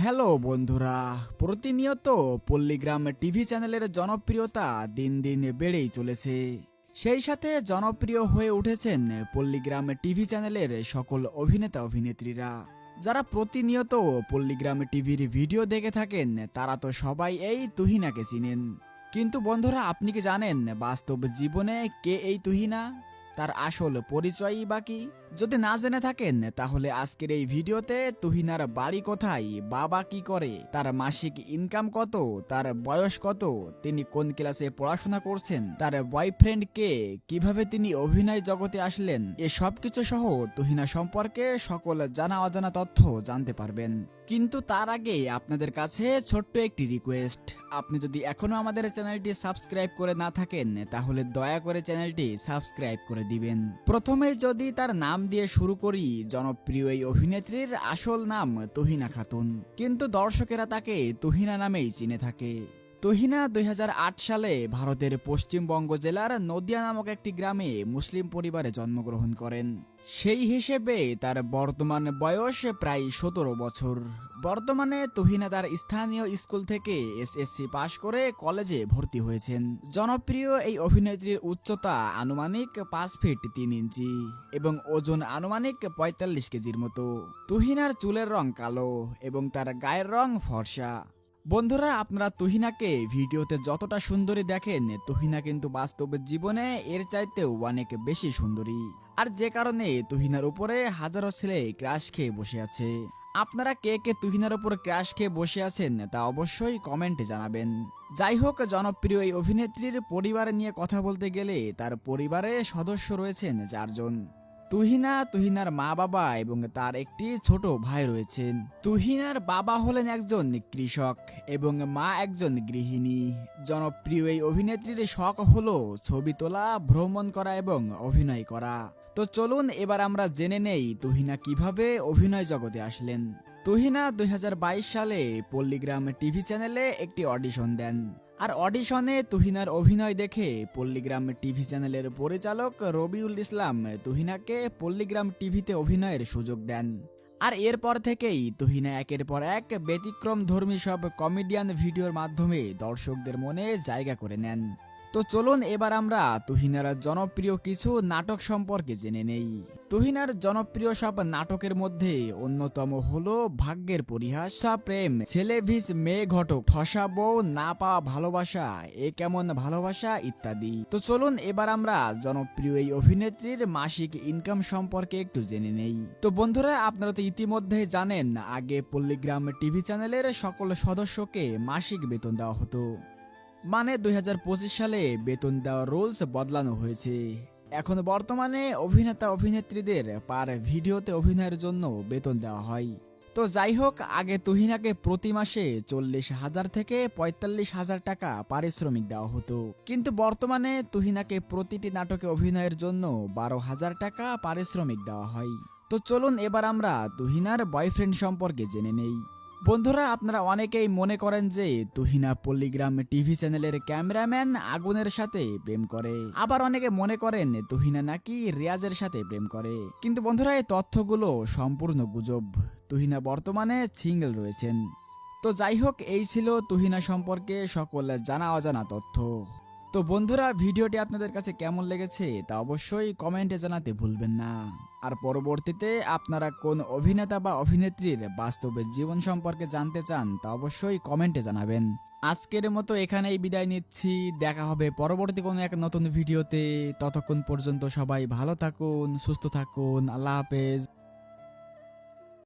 Hello বন্ধুরা, প্রতিনিয়ত পল্লীগ্রাম TV চ্যানেলের জনপ্রিয়তা দিন দিন বেড়েই চলেছে। সেই সাথে জনপ্রিয় হয়ে উঠেছেন পল্লীগ্রাম টিভি চ্যানেলের সকল অভিনেতা অভিনেত্রীরা। যারা প্রতিনিয়ত পল্লীগ্রাম টিভির ভিডিও দেখে থাকেন তারা তো সবাই এই তুহিনাকে চিনেন। কিন্তু বন্ধুরা, আপনি কি জানেন বাস্তব জীবনে কে এই তুহিনা? তার আসল পরিচয়ই বাকি যদি না জেনে থাকেন তাহলে আজকের এই ভিডিওতে তুহিনার বাড়ি কোথায়, বাবা কি করে, তার মাসিক ইনকাম কত, তার বয়স কত, তিনি কোন ক্লাসে পড়াশোনা করছেন, তার বয়ফ্রেন্ড কে, কিভাবে তিনি অভিনয় জগতে আসলেন, এ সবকিছু সহ তুহিনা সম্পর্কে সকল জানা অজানা তথ্য জানতে পারবেন। কিন্তু তার আগে আপনাদের কাছে ছোট্ট একটি রিকোয়েস্ট, আপনি যদি এখনো আমাদের চ্যানেলটি সাবস্ক্রাইব করে না থাকেন তাহলে দয়া করে চ্যানেলটি সাবস্ক্রাইব করে দিবেন। প্রথমে যদি তার নাম দিয়ে শুরু করি, জনপ্রিয় এই অভিনেত্রীর আসল নাম তুহিনা খাতুন, কিন্তু দর্শকেরা তাকে তুহিনা নামেই চিনে থাকে। তুহিনা 2008 সালে ভারতের পশ্চিমবঙ্গ জেলার নদিয়া নামক একটি গ্রামে মুসলিম পরিবারে জন্মগ্রহণ করেন। সেই হিসেবে তার বর্তমান বয়স প্রায় 17 বছর। বর্তমানে তুহিনা তার স্থানীয় স্কুল থেকে এসএসসি পাশ করে কলেজে ভর্তি হয়েছেন। জনপ্রিয় এই অভিনেত্রীর উচ্চতা আনুমানিক 5 ফিট 3 ইঞ্চি এবং ওজন আনুমানিক 45 কেজির মতো। তুহিনার চুলের রং কালো এবং তার গায়ের রং ফর্সা। বন্ধুরা, আপনারা তুহিনাকে ভিডিওতে যতটা সুন্দরী দেখেন, তুহিনা কিন্তু বাস্তবের জীবনে এর চাইতেও অনেক বেশি সুন্দরী। আর যে কারণে তুহিনার উপরে হাজারো ছেলে ক্রাশ খেয়ে বসে আছে। আপনারা কে কে তুহিনার উপর ক্রাশ খেয়ে বসে আছেন তা অবশ্যই কমেন্টে জানাবেন। যাই হোক, জনপ্রিয় এই অভিনেত্রীর পরিবার নিয়ে কথা বলতে গেলে তার পরিবারে সদস্য রয়েছেন 4 জন। তুহিনা, তুহিনার মা বাবা এবং তার একটি ছোট ভাই রয়েছেন। তুহিনার বাবা হলেন একজন কৃষক এবং মা একজন গৃহিণী। জনপ্রিয় এই অভিনেত্রীর শখ হলো ছবি তোলা, ভ্রমণ করা এবং অভিনয় করা। তো চলুন এবার আমরা জেনে নেই তুহিনা কিভাবে অভিনয় জগতে আসলেন। তুহিনা 2022 সালে পল্লীগ্রাম টিভি চ্যানেলে একটি অডিশন দেন। আর অডিশনে তুহিনার অভিনয় দেখে পল্লীগ্রাম টিভি চ্যানেলের পরিচালক রবিউল ইসলাম তুহিনাকে পল্লীগ্রাম টিভিতে অভিনয়ের সুযোগ দেন। আর এরপর থেকেই তুহিনা একের পর এক ব্যতিক্রম ধর্মী সব কমেডিয়ান ভিডিওর মাধ্যমে দর্শকদের মনে জায়গা করে নেন। তো চলুন এবার আমরা তুহিনার জনপ্রিয় কিছু নাটক সম্পর্কে জেনে নেই। তুহিনার জনপ্রিয় সব নাটকের মধ্যে অন্যতম হলো ভাগ্যের পরিহাস, প্রেম, ছেলে ভিজ মেয়ে ঘটক, ঠসা বউ, না পাওয়া ভালোবাসা, এ কেমন ভালোবাসা ইত্যাদি। তো চলুন এবার আমরা জনপ্রিয় এই অভিনেত্রীর মাসিক ইনকাম সম্পর্কে একটু জেনে নেই। তো বন্ধুরা, আপনারা তো ইতিমধ্যে জানেন আগে পল্লীগ্রাম টিভি চ্যানেলের সকল সদস্যকে মাসিক বেতন দেওয়া হতো। মানে 2025 সালে বেতন দেওয়ার রুলস বদলানো হয়েছে। এখন বর্তমানে অভিনেতা অভিনেত্রীদের পার ভিডিওতে অভিনয়ের জন্য বেতন দেওয়া হয়। তো যাই হোক, আগে তুহিনাকে প্রতি মাসে 40,000 থেকে 45,000 টাকা পারিশ্রমিক দেওয়া হতো, কিন্তু বর্তমানে তুহিনাকে প্রতিটি নাটকে অভিনয়ের জন্য 12,000 টাকা পারিশ্রমিক দেওয়া হয়। তো চলুন এবার আমরা তুহিনার বয়ফ্রেন্ড সম্পর্কে জেনে নেই। বন্ধুরা, আপনারা অনেকেই মনে করেন যে তুহিনা পল্লীগ্রাম টিভি চ্যানেলের ক্যামেরাম্যান আগুনের সাথে প্রেম করে, আবার অনেকে মনে করেন তুহিনা নাকি রিয়াজের সাথে প্রেম করে। কিন্তু বন্ধুরা, এই তথ্যগুলো সম্পূর্ণ গুজব। তুহিনা বর্তমানে সিঙ্গেল রয়েছেন। তো যাই হোক, এই ছিল তুহিনা সম্পর্কে সকল জানা অজানা তথ্য। তো বন্ধুরা, ভিডিওটি আপনাদের কাছে কেমন লেগেছে তা অবশ্যই কমেন্টে জানাতে ভুলবেন না। আর পরবর্তীতে আপনারা কোন অভিনেতা বা অভিনেত্রীর বাস্তবের জীবন সম্পর্কে জানতে চান তা অবশ্যই কমেন্টে জানাবেন। আজকের মতো এখানেই বিদায় নিচ্ছি, দেখা হবে পরবর্তী কোনো এক নতুন ভিডিওতে। ততক্ষণ পর্যন্ত সবাই ভালো থাকুন, সুস্থ থাকুন, আল্লাহ হাফেজ।